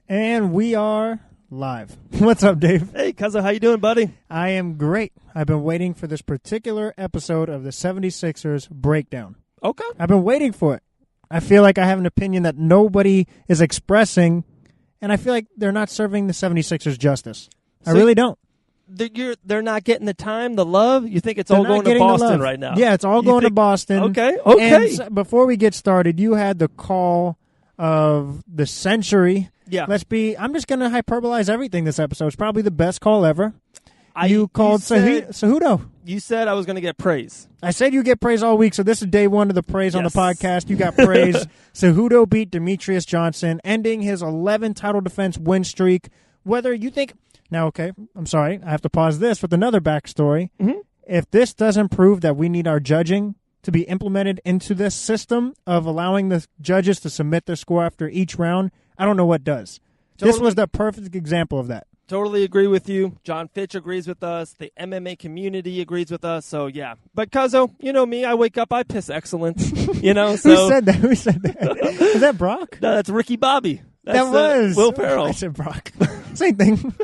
And we are live. What's up, Dave? Hey, Cuzzo, how you doing, buddy? I am great. I've been waiting for this particular episode of the 76ers breakdown. Okay. I've been waiting for it. I feel like I have an opinion that nobody is expressing, and I feel like they're not serving the 76ers justice. I really don't. They're not getting the time, the love? You think it's all going to Boston right now? Yeah, it's all going to Boston. Okay. And before we get started, you had the call of the century. Yeah. I'm just going to hyperbolize everything this episode. It's probably the best call ever. You called Cejudo. You said I was going to get praise. I said you get praise all week, so this is day one of the praise on the podcast. You got praise. Cejudo beat Demetrius Johnson, ending his 11 title defense win streak. Whether you think... Now, okay, I'm sorry. I have to pause this with another backstory. Mm-hmm. If this doesn't prove that we need our judging to be implemented into this system of allowing the judges to submit their score after each round, I don't know what does. This was the perfect example of that. Totally agree with you. John Fitch agrees with us. The MMA community agrees with us. So, yeah. But, Cuzzo, you know me. I wake up, I piss excellence. You know, so. Who said that? Is that Brock? No, that's Ricky Bobby. That was Will Ferrell. I said Brock. Same thing.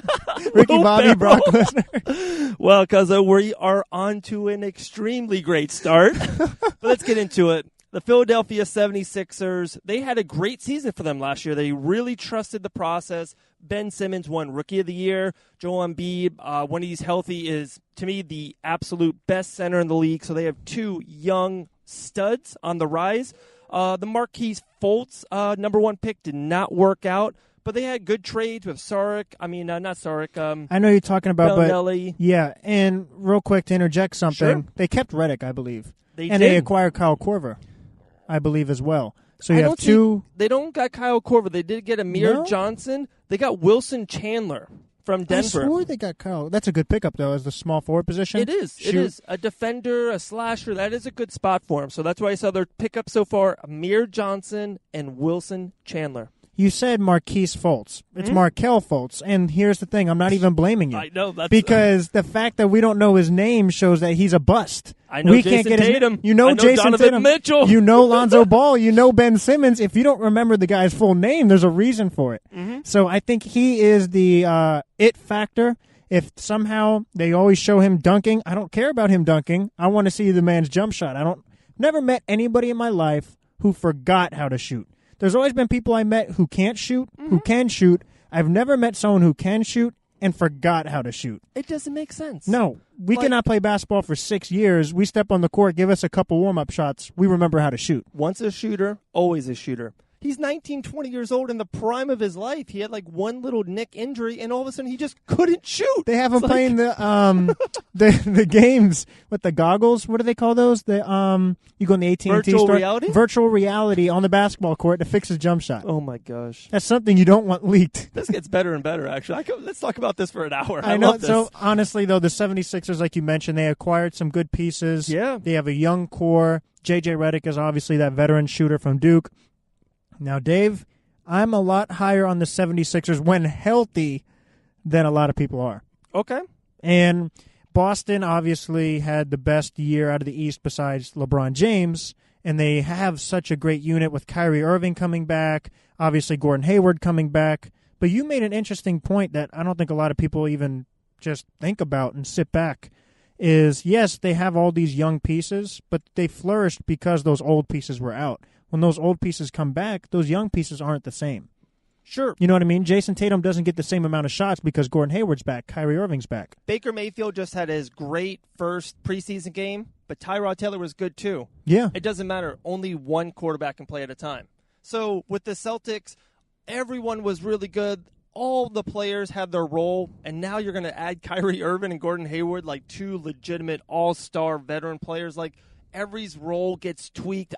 Ricky Bobby, Brock Lesnar. Well, Cuzzo, we are on to an extremely great start. But let's get into it. The Philadelphia 76ers, they had a great season for them last year. They really trusted the process. Ben Simmons won Rookie of the Year. Joel Embiid, when he's healthy, is, to me, the absolute best center in the league. So they have two young studs on the rise. The Marquise Fultz, number one pick, did not work out. But they had good trades with Saric. I mean, not Saric. I know you're talking about, Bellinelli. But yeah. And real quick to interject something, They kept Redick, I believe, they acquired Kyle Korver, I believe, as well. So you have two. They don't got Kyle Korver. They did get Amir Johnson. They got Wilson Chandler from Denver. I swore they got Kyle. That's a good pickup though, as the small forward position. It is. It is a defender, a slasher. That is a good spot for him. So that's why I saw their pickup so far: Amir Johnson and Wilson Chandler. You said Marquise Fultz. It's Markelle Fultz. And here's the thing. I'm not even blaming you. I know. Because the fact that we don't know his name shows that he's a bust. I know Jason Tatum. You know Jason Donovan Tatum. Mitchell. You know Lonzo Ball. You know Ben Simmons. If you don't remember the guy's full name, there's a reason for it. Mm-hmm. So I think he is the it factor. If somehow they always show him dunking, I don't care about him dunking. I want to see the man's jump shot. Never met anybody in my life who forgot how to shoot. There's always been people I met who can't shoot, who can shoot. I've never met someone who can shoot and forgot how to shoot. It doesn't make sense. No. We cannot play basketball for 6 years. We step on the court, give us a couple warm-up shots. We remember how to shoot. Once a shooter, always a shooter. He's 19, 20 years old in the prime of his life. He had like one little nick injury, and all of a sudden he just couldn't shoot. They have him playing the games with the goggles. What do they call those? You go in the AT&T Virtual store. reality? Virtual reality on the basketball court to fix his jump shot. Oh, my gosh. That's something you don't want leaked. This gets better and better, actually. Let's talk about this for an hour. I know. Love this. So, honestly, though, the 76ers, like you mentioned, they acquired some good pieces. Yeah. They have a young core. J.J. Redick is obviously that veteran shooter from Duke. Now, Dave, I'm a lot higher on the 76ers when healthy than a lot of people are. Okay. And Boston obviously had the best year out of the East besides LeBron James, and they have such a great unit with Kyrie Irving coming back, obviously Gordon Hayward coming back. But you made an interesting point that I don't think a lot of people even just think about and sit back is, yes, they have all these young pieces, but they flourished because those old pieces were out. When those old pieces come back, those young pieces aren't the same. Sure. You know what I mean? Jason Tatum doesn't get the same amount of shots because Gordon Hayward's back, Kyrie Irving's back. Baker Mayfield just had his great first preseason game, but Tyrod Taylor was good too. Yeah. It doesn't matter. Only one quarterback can play at a time. So with the Celtics, everyone was really good. All the players had their role, and now you're going to add Kyrie Irving and Gordon Hayward, like two legitimate all-star veteran players. Like every's role gets tweaked.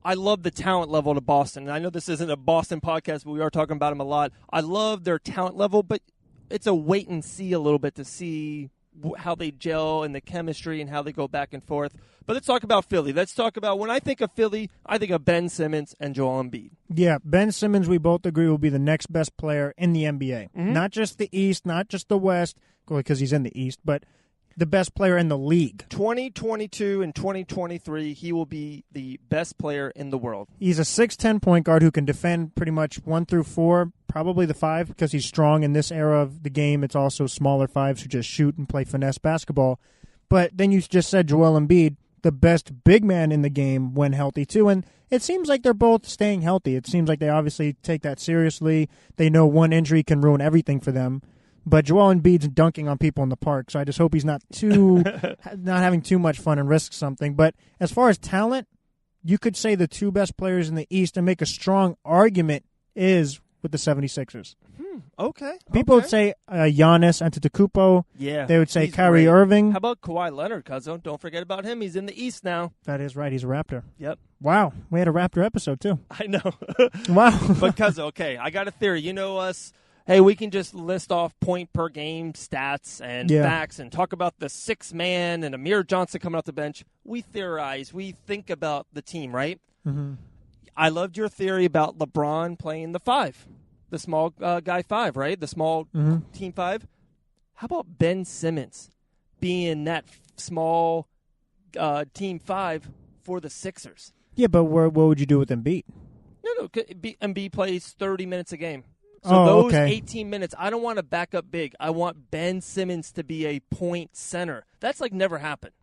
I love the talent level to Boston. And I know this isn't a Boston podcast, but we are talking about them a lot. I love their talent level, but it's a wait and see a little bit to see how they gel and the chemistry and how they go back and forth. But let's talk about Philly. Let's talk about, when I think of Philly, I think of Ben Simmons and Joel Embiid. Yeah, Ben Simmons, we both agree, will be the next best player in the NBA. Mm-hmm. Not just the East, not just the West, because he's in the East, but the best player in the league. 2022 and 2023, he will be the best player in the world. He's a 6'10" point guard who can defend pretty much 1 through 4, probably the 5 because he's strong in this era of the game. It's also smaller 5s who just shoot and play finesse basketball. But then you just said Joel Embiid, the best big man in the game when healthy too. And it seems like they're both staying healthy. It seems like they obviously take that seriously. They know one injury can ruin everything for them. But Joel Embiid's dunking on people in the park, so I just hope he's not having too much fun and risk something. But as far as talent, you could say the 2 best players in the East and make a strong argument is with the 76ers. Okay. People would say Giannis Antetokounmpo. Yeah. They would say Kyrie great. Irving. How about Kawhi Leonard, Cuzzo? Don't forget about him. He's in the East now. That is right. He's a Raptor. Yep. Wow. We had a Raptor episode, too. I know. Wow. But Cuzzo, okay, I got a theory. You know us. Hey, we can just list off point per game stats and facts and talk about the 6th man and Amir Johnson coming off the bench. We theorize. We think about the team, right? Mm-hmm. I loved your theory about LeBron playing the 5, the small guy 5, right? The small team 5. How about Ben Simmons being that small team 5 for the Sixers? Yeah, but what would you do with Embiid? No. Embiid plays 30 minutes a game. So 18 minutes, I don't want to back up big. I want Ben Simmons to be a point center. That's like never happened.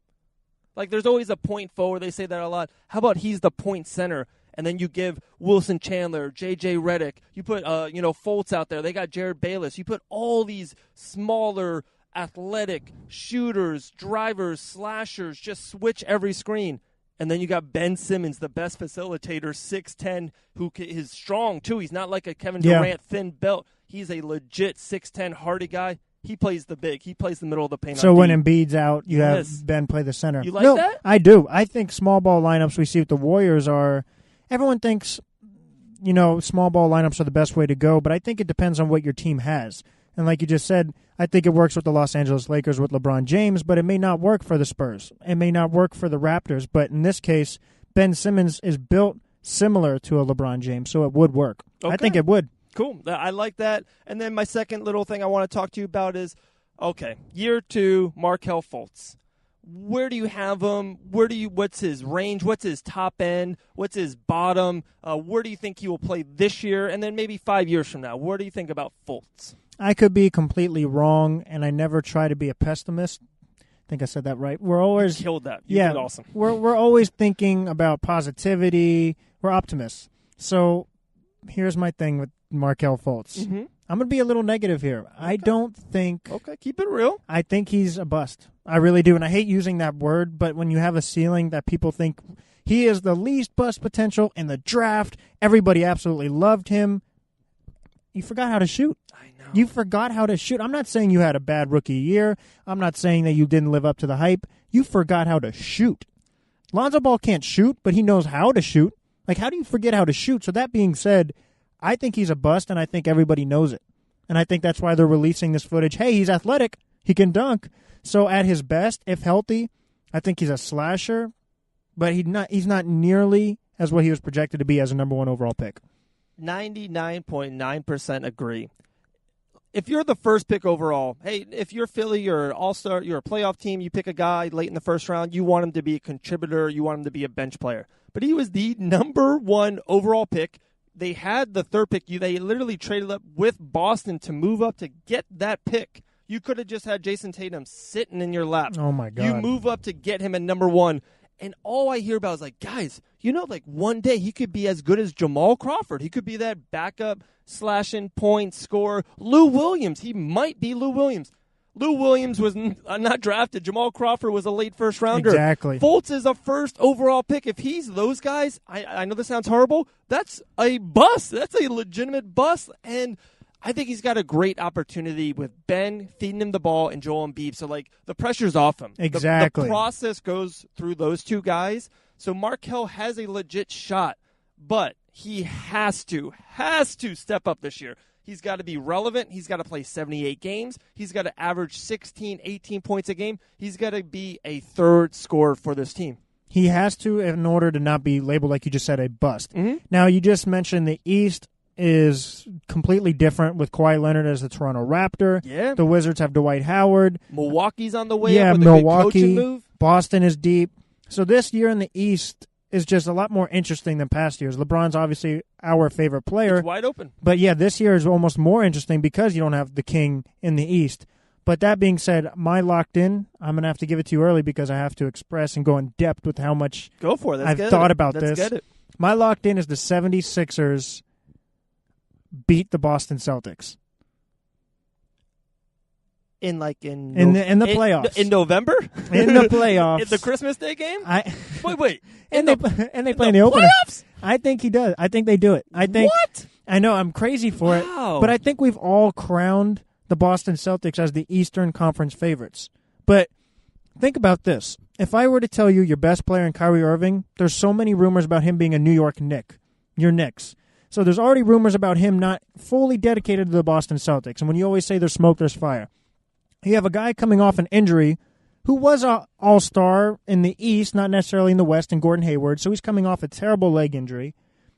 Like there's always a point forward. They say that a lot. How about he's the point center, and then you give Wilson Chandler, J.J. Redick. You put Fultz out there. They got Jared Bayless. You put all these smaller, athletic shooters, drivers, slashers. Just switch every screen. And then you got Ben Simmons, the best facilitator, 6'10", who is strong, too. He's not like a Kevin Durant thin belt. He's a legit 6'10", hardy guy. He plays the big. He plays the middle of the paint. So when Embiid's out, you have Ben play the center. You like that? I do. I think small ball lineups we see with the Warriors are – everyone thinks, small ball lineups are the best way to go, but I think it depends on what your team has. And like you just said, I think it works with the Los Angeles Lakers with LeBron James, but it may not work for the Spurs. It may not work for the Raptors. But in this case, Ben Simmons is built similar to a LeBron James, so it would work. Okay. I think it would. Cool. I like that. And then my second little thing I want to talk to you about is, year 2, Markelle Fultz. Where do you have him? What's his range? What's his top end? What's his bottom? Where do you think he will play this year? And then maybe 5 years from now, what do you think about Fultz? I could be completely wrong, and I never try to be a pessimist. I think I said that right. We're always killed that. You did awesome. We're always thinking about positivity. We're optimists. So here's my thing with Markelle Fultz. Mm-hmm. I'm going to be a little negative here. Okay. I don't think... Okay, keep it real. I think he's a bust. I really do, and I hate using that word, but when you have a ceiling that people think he is the least bust potential in the draft, everybody absolutely loved him, you forgot how to shoot. I know. You forgot how to shoot. I'm not saying you had a bad rookie year. I'm not saying that you didn't live up to the hype. You forgot how to shoot. Lonzo Ball can't shoot, but he knows how to shoot. Like, how do you forget how to shoot? So that being said, I think he's a bust, and I think everybody knows it. And I think that's why they're releasing this footage. Hey, he's athletic. He can dunk. So at his best, if healthy, I think he's a slasher, but he's not nearly as what he was projected to be as a number 1 overall pick. 99.9% agree. If you're the first pick overall, hey, if you're Philly, you're an all-star, you're a playoff team, you pick a guy late in the first round, you want him to be a contributor, you want him to be a bench player. But he was the number 1 overall pick. They had the 3rd pick. They literally traded up with Boston to move up to get that pick. You could have just had Jason Tatum sitting in your lap. Oh, my God. You move up to get him at number 1. And all I hear about is like, guys, one day he could be as good as Jamal Crawford. He could be that backup slashing point scorer. Lou Williams, he might be Lou Williams. Lou Williams was not drafted. Jamal Crawford was a late first rounder. Exactly. Fultz is a first overall pick. If he's those guys, I know this sounds horrible. That's a bust. That's a legitimate bust. And I think he's got a great opportunity with Ben feeding him the ball and Joel Embiid. So, the pressure's off him. Exactly. The process goes through those 2 guys. So, Markelle has a legit shot, but he has to step up this year. He's got to be relevant. He's got to play 78 games. He's got to average 16, 18 points a game. He's got to be a 3rd scorer for this team. He has to in order to not be labeled, like you just said, a bust. Mm-hmm. Now, you just mentioned the East is completely different with Kawhi Leonard as the Toronto Raptor. Yeah. The Wizards have Dwight Howard. Milwaukee's on the way Yeah, up with a good coaching Milwaukee. move. Boston is deep. So this year in the East is just a lot more interesting than past years. LeBron's obviously our favorite player. It's wide open. But yeah, this year is almost more interesting because you don't have the king in the East. But that being said, my locked in, I'm going to have to give it to you early because I have to express and go in depth with how much Go for it. I've thought about Let's this. get it. My locked in is the 76ers beat the Boston Celtics. In the playoffs. In November? In the playoffs. In the Christmas Day game? Wait. And they play in the opener. Playoffs? I think he does. I think they do it. What? I know I'm crazy for it, but I think we've all crowned the Boston Celtics as the Eastern Conference favorites. But think about this. If I were to tell you your best player in Kyrie Irving, there's so many rumors about him being a New York Knick. Your Knicks. So there's already rumors about him not fully dedicated to the Boston Celtics. And when you always say there's smoke, there's fire. You have a guy coming off an injury who was an all-star in the East, not necessarily in the West, in Gordon Hayward. So he's coming off a terrible leg injury.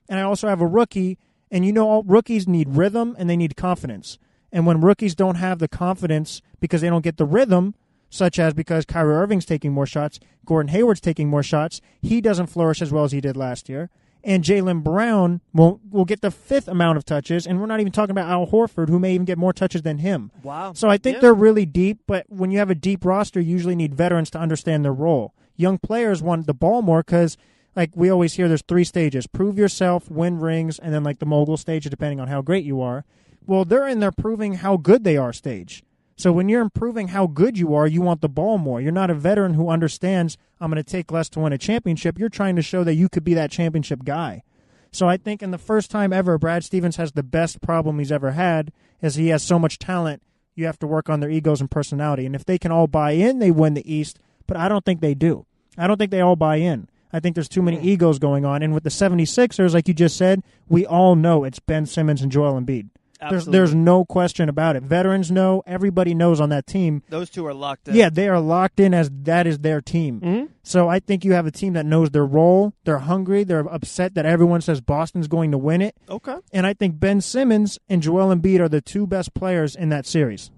And I also have a rookie, and you know all rookies need rhythm and they need confidence. And when rookies don't have the confidence because they don't get the rhythm, such as because Kyrie Irving's taking more shots, Gordon Hayward's taking more shots, he doesn't flourish as well as he did last year. And Jaylen Brown will get the fifth amount of touches, and we're not even talking about Al Horford, who may even get more touches than him. Wow. So I think they're really deep, but when you have a deep roster, you usually need veterans to understand their role. Young players want the ball more because, like we always hear, there's 3 stages. Prove yourself, win rings, and then like the mogul stage, depending on how great you are. Well, they're in there proving how good they are stage. So when you're improving how good you are, you want the ball more. You're not a veteran who understands I'm going to take less to win a championship. You're trying to show that you could be that championship guy. So I think in the first time ever, Brad Stevens has the best problem he's ever had is he has so much talent, you have to work on their egos and personality. And if they can all buy in, they win the East. But I don't think they do. I don't think they all buy in. I think there's too many egos going on. And with the 76ers, like you just said, we all know it's Ben Simmons and Joel Embiid. There's no question about it. Veterans know. Everybody knows on that team. Those two are locked in. Yeah, they are locked in as that is their team. Mm-hmm. So I think you have a team that knows their role. They're hungry. They're upset that everyone says Boston's going to win it. Okay. And I think Ben Simmons and Joel Embiid are the 2 best players in that series.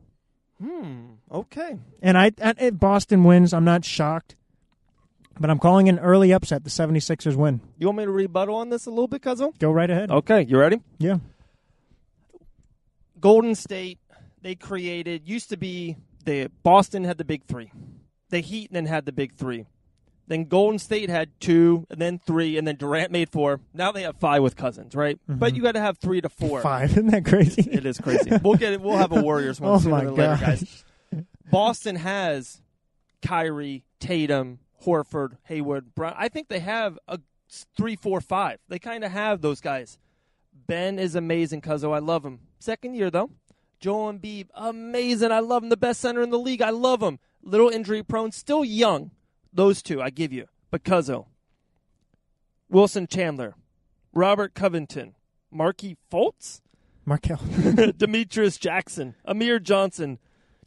Okay. And if Boston wins, I'm not shocked. But I'm calling an early upset. The 76ers win. You want me to rebuttal on this a little bit, Cuzzo? Go right ahead. Okay. You ready? Yeah. Golden State, used to be, Boston had the big 3. The Heat then had the big 3. Then Golden State had 2, and then 3, and then Durant made 4. Now they have 5 with Cousins, right? Mm-hmm. But you got to have 3 to 4. 5, isn't that crazy? It is crazy. We'll have a Warriors one sooner than later, guys. Boston has Kyrie, Tatum, Horford, Hayward, Brown. I think they have a 3, 4, 5. They kind of have those guys. Ben is amazing, Cuzzo. I love him. Second year, though. Joel Embiid, amazing. I love him. The best center in the league. I love him. Little injury prone. Still young. Those 2, I give you. But Cuzzo. Wilson Chandler. Robert Covington. Markelle Fultz. Demetrius Jackson. Amir Johnson.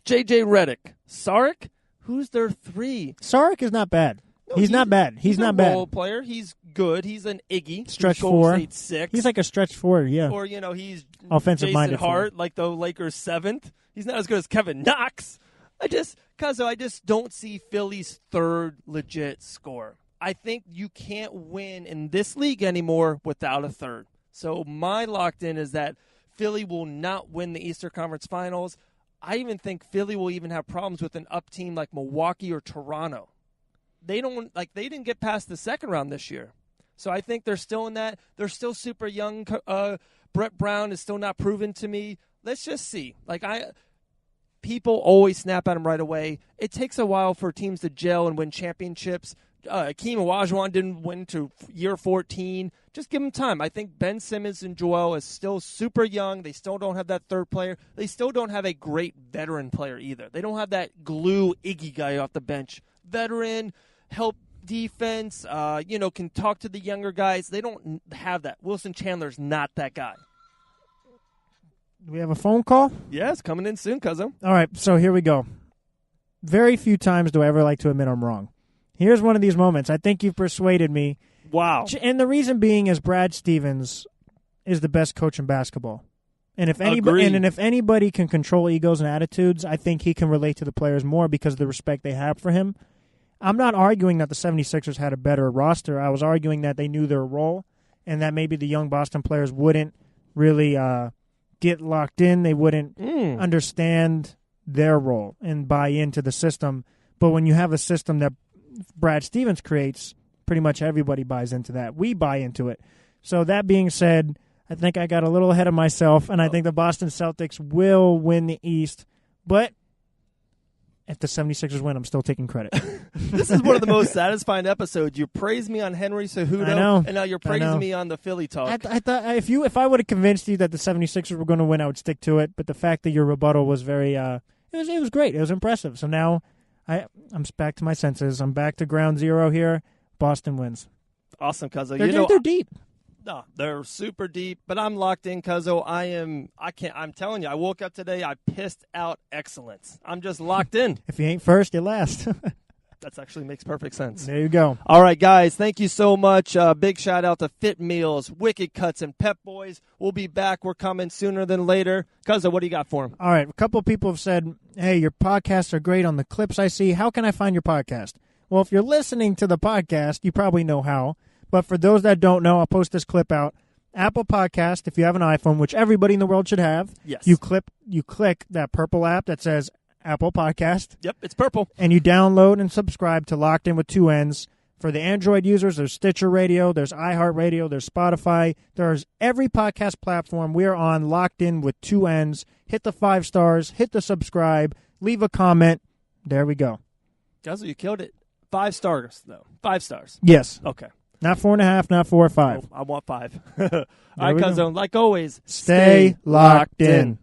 J.J. Redick. Saric. Who's their 3? Saric is not bad. No, he's not bad. He's not bad. Role player. He's good. He's an Iggy. Stretch 4. 6. He's like a stretch 4, yeah. Or, he's offensive-minded Jason Hart, like the Lakers' 7th. He's not as good as Kevin Knox. I just don't see Philly's 3rd legit scorer. I think you can't win in this league anymore without a 3rd. So my locked in is that Philly will not win the Eastern Conference Finals. I even think Philly will even have problems with an up team like Milwaukee or Toronto. They didn't get past the second round this year. So I think they're still in that. They're still super young. Brett Brown is still not proven to me. Let's just see. People always snap at him right away. It takes a while for teams to gel and win championships. Akeem Olajuwon didn't win to year 14. Just give him time. I think Ben Simmons and Joel is still super young. They still don't have that 3rd player. They still don't have a great veteran player either. They don't have that glue Iggy guy off the bench. Veteran, help defense, can talk to the younger guys. They don't have that. Wilson Chandler's not that guy. Do we have a phone call? Yes, coming in soon, Cuzzo. All right, so here we go. Very few times do I ever like to admit I'm wrong. Here's one of these moments. I think you've persuaded me. Wow. And the reason being is Brad Stevens is the best coach in basketball. And if anybody can control egos and attitudes, I think he can relate to the players more because of the respect they have for him. I'm not arguing that the 76ers had a better roster. I was arguing that they knew their role and that maybe the young Boston players wouldn't really get locked in. They wouldn't understand their role and buy into the system. But when you have a system that Brad Stevens creates, pretty much everybody buys into that. We buy into it. So that being said, I think I got a little ahead of myself, and I think the Boston Celtics will win the East. But if the 76ers win, I'm still taking credit. This is one of the most satisfying episodes. You praised me on Henry Cejudo, and now you're praising me on the Philly talk. I thought if I would have convinced you that the 76ers were going to win, I would stick to it. But the fact that your rebuttal was very it was great. It was impressive. So now I'm back to my senses. I'm back to ground zero here. Boston wins. Awesome, Cuzzo. They're deep. No, they're super deep, but I'm locked in, Cuzzo. I'm telling you, I woke up today, I pissed out excellence. I'm just locked in. If you ain't first, you're last. That actually makes perfect sense. There you go. All right, guys, thank you so much. Big shout out to Fit Meals, Wicked Cutz, and Pep-Boys. We'll be back. We're coming sooner than later. Cuzzo, what do you got for them? All right, a couple of people have said, hey, your podcasts are great on the clips I see. How can I find your podcast? Well, if you're listening to the podcast, you probably know how. But for those that don't know, I'll post this clip out. Apple Podcast, if you have an iPhone, which everybody in the world should have. Yes. You click that purple app that says Apple Podcast. Yep, it's purple. And you download and subscribe to Locked In with 2 N's. For the Android users, there's Stitcher Radio, there's iHeartRadio, there's Spotify. There's every podcast platform. We are on Locked In with 2 N's. Hit the 5 stars, hit the subscribe, leave a comment. There we go. Cuzzo, you killed it. 5 stars, though. 5 stars. Yes. Okay. Not 4.5, not 4 or 5. Oh, I want 5. All right, Cuzzo, like always, stay locked in.